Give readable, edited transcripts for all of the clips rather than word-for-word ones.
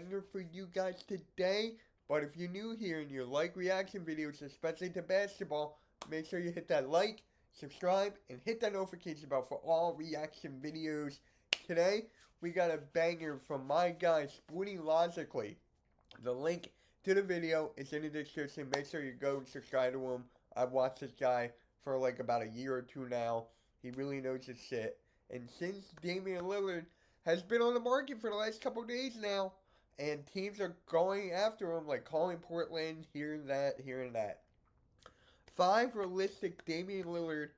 banger for you guys today. But if you're new here and you like reaction videos, especially to basketball, make sure you hit that like, subscribe, and hit that notification bell for all reaction videos. Today, we got a banger from my guy, Spoonie Logically. The link to the video is in the description. Make sure you go and subscribe to him. I've watched this guy for like about a year or two now. He really knows his shit. And since Damian Lillard has been on the market for the last couple of days now, and teams are going after him, like calling Portland, here and that. 5 realistic Damian Lillard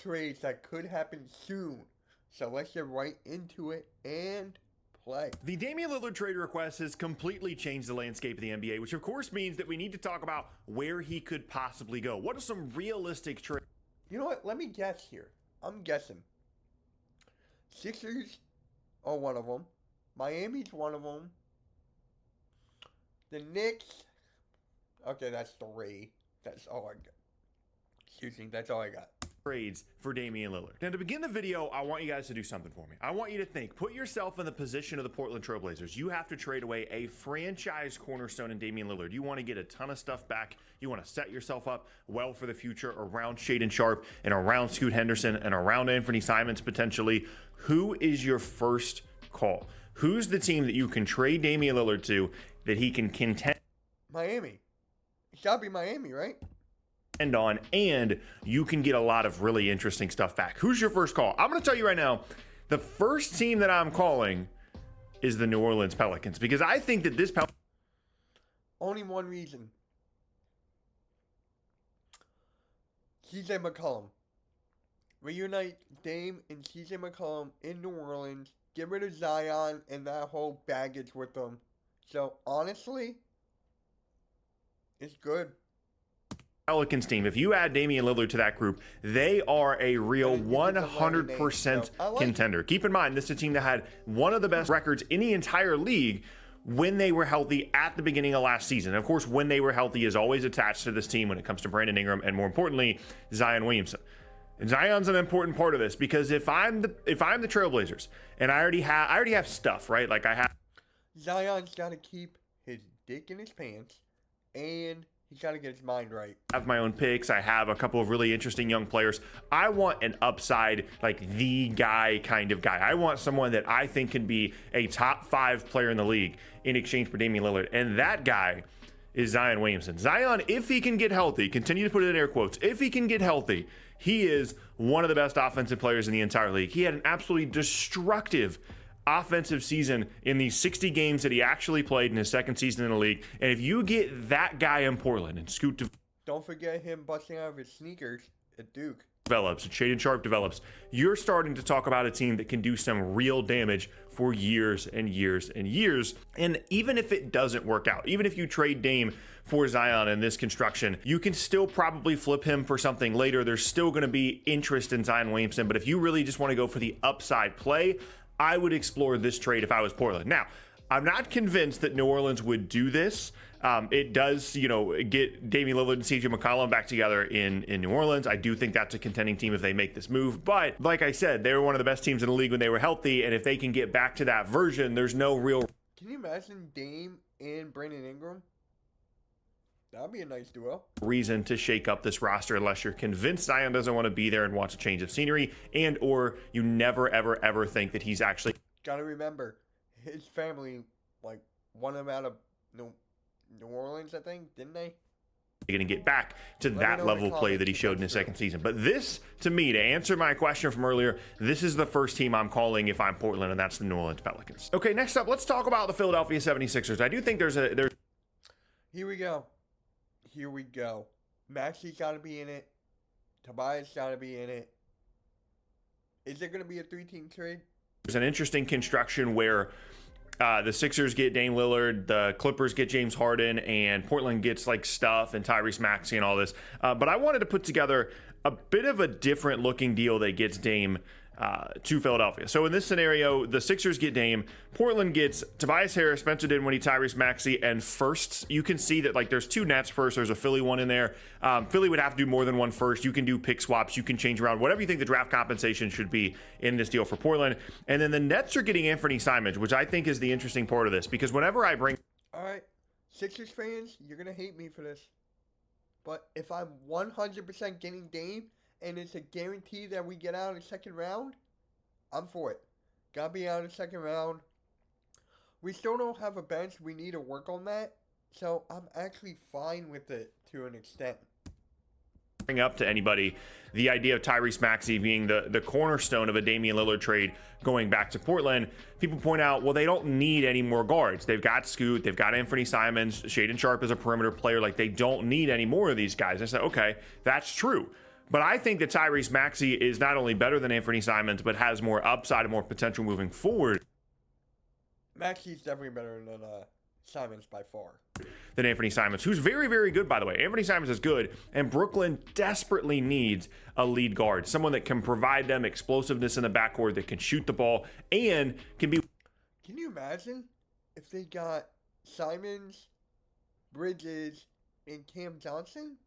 trades that could happen soon. So let's get right into it and play. The Damian Lillard trade request has completely changed the landscape of the NBA, which of course means that we need to talk about where he could possibly go. What are some realistic trades? You know what? Let me guess here. I'm guessing. Sixers are one of them. Miami's one of them. The Knicks. Okay, that's 3. That's all I got. Excuse me, that's all I got. Trades for Damian Lillard. Now, to begin the video, I want you guys to do something for me. I want you to think. Put yourself in the position of the Portland Trail Blazers. You have to trade away a franchise cornerstone in Damian Lillard. You want to get a ton of stuff back. You want to set yourself up well for the future around Shaedon Sharpe and around Scoot Henderson and around Anthony Simons potentially. Who is your first call? Who's the team that you can trade Damian Lillard to that he can contend? Miami. It's got to be Miami, right? On, and you can get a lot of really interesting stuff back. Who's your first call? I'm going to tell you right now, the first team that I'm calling is the New Orleans Pelicans, because I think that this only one reason. CJ McCollum. Reunite Dame and CJ McCollum in New Orleans. Get rid of Zion and that whole baggage with them. So, honestly, it's good. Pelicans team, if you add Damian Lillard to that group, they are a real 100% contender. Keep in mind, this is a team that had one of the best records in the entire league when they were healthy at the beginning of last season. Of course, when they were healthy is always attached to this team when it comes to Brandon Ingram and, more importantly, Zion Williamson. And Zion's an important part of this, because if I'm the Trailblazers and I already have stuff, right? Like I have Zion's got to keep his dick in his pants, and he's got to get his mind right. I have my own picks. I have a couple of really interesting young players. I want an upside, like the guy kind of guy. I want someone that I think can be a top 5 player in the league in exchange for Damian Lillard. And that guy is Zion Williamson. Zion, if he can get healthy, continue to put it in air quotes, if he can get healthy, he is one of the best offensive players in the entire league. He had an absolutely destructive offensive season in the 60 games that he actually played in his second season in the league. And if you get that guy in Portland and Scoot don't forget him busting out of his sneakers at Duke develops and Shaedon Sharpe develops, you're starting to talk about a team that can do some real damage for years and years and years. And even if it doesn't work out, even if you trade Dame for Zion in this construction, you can still probably flip him for something later. There's still going to be interest in Zion Williamson. But if you really just want to go for the upside play, I would explore this trade if I was Portland. Now, I'm not convinced that New Orleans would do this. It does, get Damian Lillard and CJ McCollum back together in New Orleans. I do think that's a contending team if they make this move. But like I said, they were one of the best teams in the league when they were healthy. And if they can get back to that version, there's no real... Can you imagine Dame and Brandon Ingram? That'd be a nice duo. Reason to shake up this roster unless you're convinced Zion doesn't want to be there and wants a change of scenery, and or you never, ever, ever think that he's actually... Gotta remember, his family, won him out of New Orleans, I think, didn't they? Going to get back to that level of play that he showed in his second season. But this, to me, to answer my question from earlier, this is the first team I'm calling if I'm Portland, and that's the New Orleans Pelicans. Okay, next up, let's talk about the Philadelphia 76ers. I do think there's... Here we go. Maxi's got to be in it. Tobias got to be in it. Is there going to be a 3-team trade? There's an interesting construction where the Sixers get Dame Lillard, the Clippers get James Harden, and Portland gets Steph and Tyrese Maxey and all this. But I wanted to put together a bit of a different looking deal that gets Dame to Philadelphia. So in this scenario, the Sixers get Dame, Portland gets Tobias Harris, Spencer Dinwiddie, Tyrese Maxey, and firsts. You can see that like there's 2 Nets first, there's a Philly one in there. Philly would have to do more than one first. You can do pick swaps, you can change around whatever you think the draft compensation should be in this deal for Portland. And then the Nets are getting Anthony Simons, which I think is the interesting part of this, because whenever I bring... All right, Sixers fans, you're going to hate me for this. But if I'm 100% getting Dame, and it's a guarantee that we get out in the second round, I'm for it. Gotta be out in the second round. We still don't have a bench. We need to work on that. So I'm actually fine with it to an extent. Bring up to anybody the idea of Tyrese Maxey being the cornerstone of a Damian Lillard trade going back to Portland. People point out, well, they don't need any more guards. They've got Scoot, they've got Anthony Simons, Shaedon Sharpe is a perimeter player. Like, they don't need any more of these guys. I said, okay, that's true. But I think that Tyrese Maxey is not only better than Anthony Simons, but has more upside and more potential moving forward. Maxey's definitely better than Simons by far. Than Anthony Simons, who's very, very good, by the way. Anthony Simons is good, and Brooklyn desperately needs a lead guard, someone that can provide them explosiveness in the backcourt, that can shoot the ball, and can be... Can you imagine if they got Simons, Bridges, and Cam Johnson?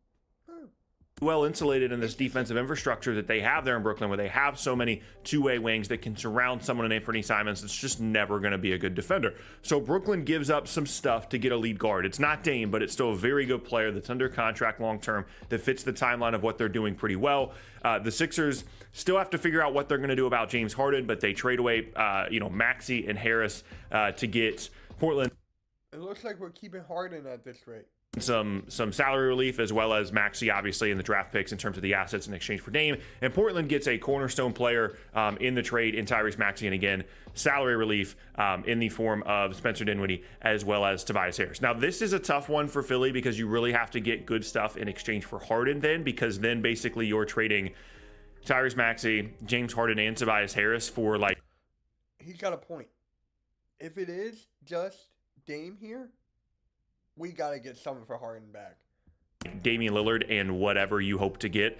Well insulated in this defensive infrastructure that they have there in Brooklyn, where they have so many two-way wings that can surround someone in Anthony Simons that's just never going to be a good defender. So Brooklyn gives up some stuff to get a lead guard. It's not Dame, but it's still a very good player that's under contract long-term that fits the timeline of what they're doing pretty well. The Sixers still have to figure out what they're going to do about James Harden, but they trade away, Maxey and Harris to get Portland. It looks like we're keeping Harden at this rate. Some salary relief, as well as Maxey, obviously, in the draft picks in terms of the assets in exchange for Dame. And Portland gets a cornerstone player in the trade in Tyrese Maxey, and again, salary relief in the form of Spencer Dinwiddie, as well as Tobias Harris. Now, this is a tough one for Philly because you really have to get good stuff in exchange for Harden then, because then basically you're trading Tyrese Maxey, James Harden, and Tobias Harris for like... He's got a point. If it is just Dame here, we got to get something for Harden back. Damian Lillard and whatever you hope to get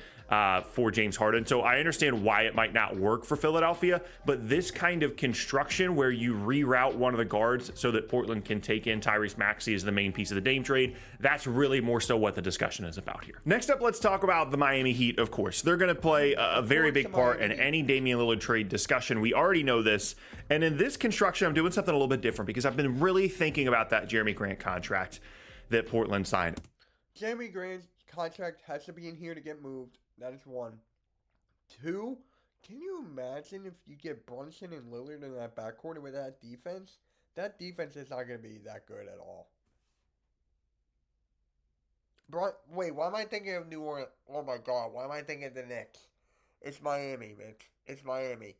for James Harden. So I understand why it might not work for Philadelphia, but this kind of construction where you reroute one of the guards so that Portland can take in Tyrese Maxey as the main piece of the Dame trade, that's really more so what the discussion is about here. Next up, let's talk about the Miami Heat, of course. They're going to play a very big part in any Damian Lillard trade discussion. We already know this. And in this construction, I'm doing something a little bit different because I've been really thinking about that Jeremy Grant contract that Portland signed. Jeremy Grant's contract has to be in here to get moved. That is one. Two, can you imagine if you get Brunson and Lillard in that backcourt with that defense? That defense is not going to be that good at all. Wait, why am I thinking of New Orleans? Oh my God, why am I thinking of the Knicks? It's Miami, Mitch. It's Miami.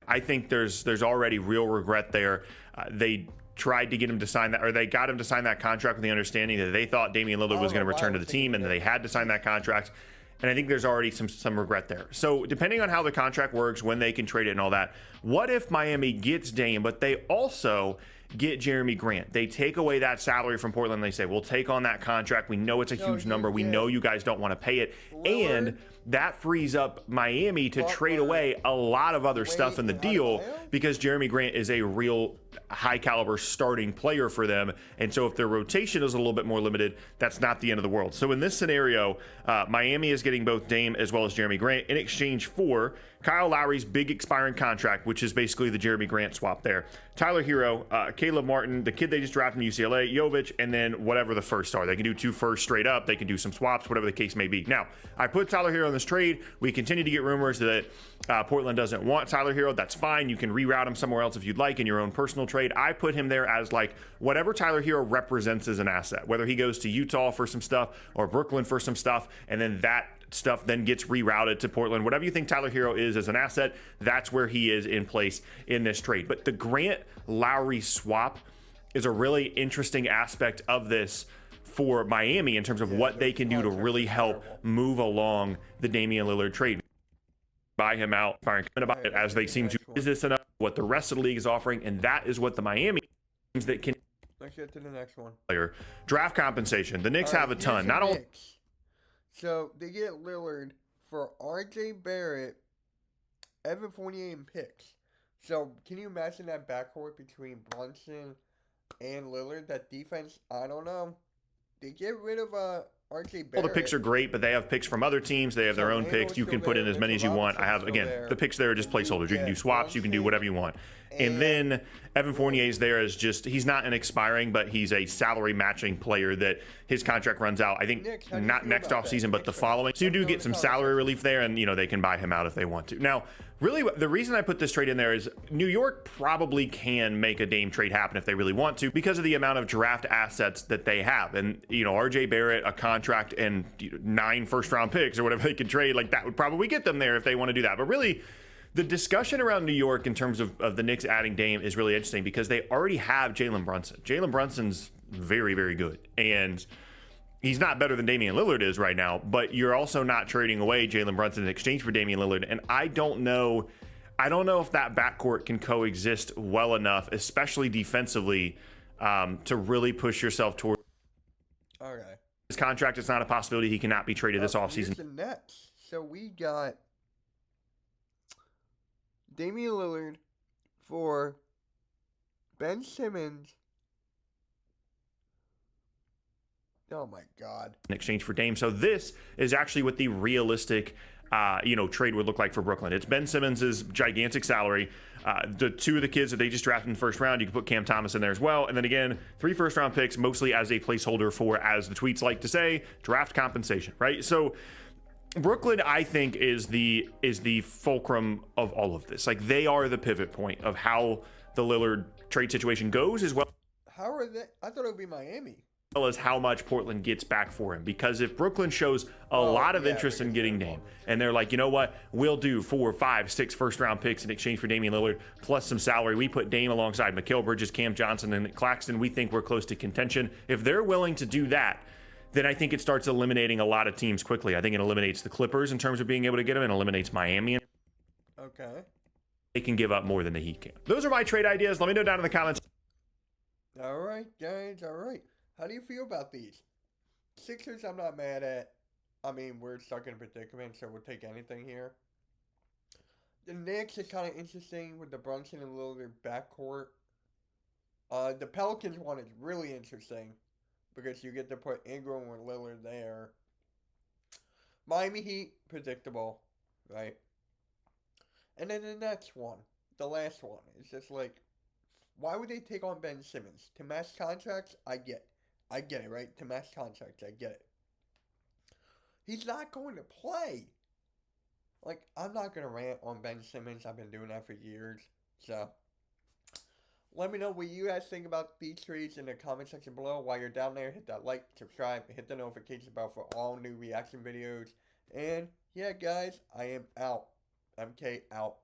I think there's already real regret there. They tried to get him to sign that, or they got him to sign that contract with the understanding that they thought Damian Lillard was going to return to the team and that they had to sign that contract. And I think there's already some regret there. So depending on how the contract works, when they can trade it and all that, what if Miami gets Dame, but they also get Jeremy Grant? They take away that salary from Portland. And they say, we'll take on that contract. We know it's a huge number. We know you guys don't want to pay it. Lillard, and that frees up Miami to trade away a lot of other stuff in the deal because Jeremy Grant is a real high caliber starting player for them. And so if their rotation is a little bit more limited, that's not the end of the world. So in this scenario, Miami is getting both Dame as well as Jeremy Grant in exchange for Kyle Lowry's big expiring contract, which is basically the Jeremy Grant swap there. Tyler Hero, Caleb Martin, the kid they just drafted from UCLA, Jovic, and then whatever the firsts are. They can do 2 firsts straight up. They can do some swaps, whatever the case may be. Now, I put Tyler Hero in this trade. We continue to get rumors that Portland doesn't want Tyler Hero. That's fine. You can reroute him somewhere else if you'd like in your own personal trade. I put him there as like whatever Tyler Hero represents as an asset, whether he goes to Utah for some stuff or Brooklyn for some stuff, and then that stuff then gets rerouted to Portland. Whatever you think Tyler Hero is as an asset, that's where he is in place in this trade. But the Grant-Lowry swap is a really interesting aspect of this for Miami in terms of what they can do to really help move along the Damian Lillard trade. Buy him out, about it as they seem to. Is this enough? What the rest of the league is offering, and that is what the Miami teams that can. Let's get to the next one. Draft compensation. The Knicks have a ton. Not only. So they get Lillard for RJ Barrett Evan Fournier and picks. So, can you imagine that backcourt between Brunson and Lillard? That defense, I don't know. They get rid of RJ Barrett. All the picks are great, but they have picks from other teams. They have their own picks. You can put in as many as you want. I have, again, the picks there are just placeholders. You can do swaps. You can do whatever you want. And then Evan Fournier is there as just, he's not an expiring, but he's a salary matching player that his contract runs out, I think, not next offseason, but the following. So you do get some salary relief there, and, they can buy him out if they want to. Now, really, the reason I put this trade in there is New York probably can make a Dame trade happen if they really want to because of the amount of draft assets that they have. And, RJ Barrett, a contract, and 9 first-round picks or whatever they could trade, like that would probably get them there if they want to do that. But really, the discussion around New York in terms of the Knicks adding Dame is really interesting because they already have Jalen Brunson. Jalen Brunson's very, very good. And he's not better than Damian Lillard is right now, but you're also not trading away Jalen Brunson in exchange for Damian Lillard. And I don't know if that backcourt can coexist well enough, especially defensively, to really push yourself toward. Okay. His contract is not a possibility. He cannot be traded this offseason. Here's the Nets. So we got Damian Lillard for Ben Simmons. Oh my God. In exchange for Dame. So this is actually what the realistic trade would look like for Brooklyn. It's Ben Simmons' gigantic salary. The 2 of the kids that they just drafted in the first round, you can put Cam Thomas in there as well. And then again, 3 first-round picks, mostly as a placeholder for, as the tweets like to say, draft compensation, right? So Brooklyn, I think, is the fulcrum of all of this. Like, they are the pivot point of how the Lillard trade situation goes as well. How are they? I thought it would be Miami. As how much Portland gets back for him, because if Brooklyn shows a lot of interest in getting Dame and they're like, you know what, we'll do 4, 5, 6 first-round picks in exchange for Damian Lillard plus some salary. We put Dame alongside Mikal Bridges, Cam Johnson, and Claxton. We think we're close to contention. If they're willing to do that, then I think it starts eliminating a lot of teams quickly. I think it eliminates the Clippers in terms of being able to get them, and eliminates Miami. Okay. They can give up more than the Heat can. Those are my trade ideas. Let me know down in the comments. All right, guys. All right. How do you feel about these? Sixers, I'm not mad at. I mean, we're stuck in a predicament, so we'll take anything here. The Knicks is kind of interesting with the Brunson and Lillard backcourt. The Pelicans one is really interesting because you get to put Ingram or Lillard there. Miami Heat, predictable, right? And then the next one, the last one, is just like, why would they take on Ben Simmons? To match contracts, I get it, right? To match contracts, I get it. He's not going to play. Like, I'm not going to rant on Ben Simmons. I've been doing that for years. So, let me know what you guys think about these trades in the comment section below. While you're down there, hit that like, subscribe, and hit the notification bell for all new reaction videos. And, yeah, guys, I am out. MK out.